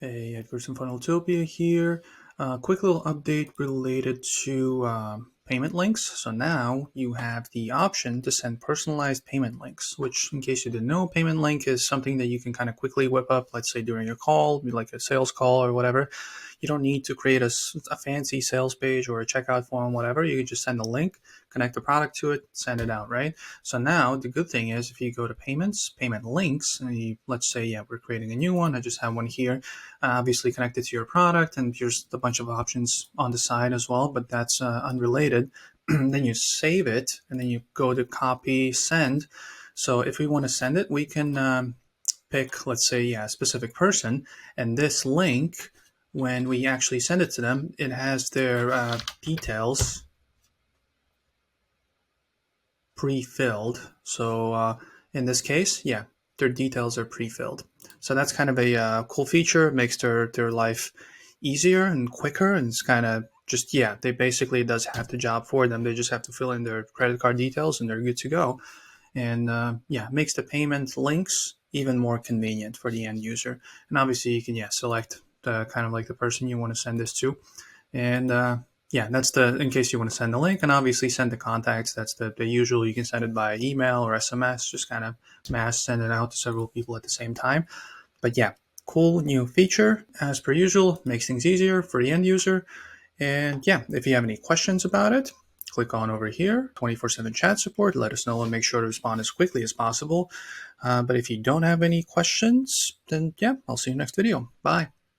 Hey, Edgar from Funneltopia here. Quick little update related to payment links. So now you have the option to send personalized payment links, which, in case you didn't know, payment link is something that you can kind of quickly whip up, let's say during a call, like a sales call or whatever. You don't need to create a fancy sales page or a checkout form, whatever. You can just send a link, connect the product to it, send it out, right? So now the good thing is if you go to payments, payment links, and let's say, yeah, we're creating a new one. I just have one here, obviously connected to your product, and here's a bunch of options on the side as well, but that's unrelated. Then you save it, and then you go to copy, send. So if we want to send it, we can pick, let's say, yeah, a specific person, and this link, when we actually send it to them, it has their details pre-filled. So in this case, yeah, their details are pre-filled. So that's kind of a cool feature. It makes their life easier and quicker, and it's kind of just, yeah, they basically does half the job for them. They just have to fill in their credit card details and they're good to go. And yeah, makes the payment links even more convenient for the end user. And obviously you can, yeah, select the kind of like the person you want to send this to. And yeah, that's in case you want to send the link, and obviously send the contacts. That's the usual. You can send it by email or SMS, just kind of mass send it out to several people at the same time. But yeah, cool new feature as per usual, makes things easier for the end user. And yeah, if you have any questions about it, click on over here, 24/7 chat support. Let us know and make sure to respond as quickly as possible. But if you don't have any questions, then yeah, I'll see you next video. Bye.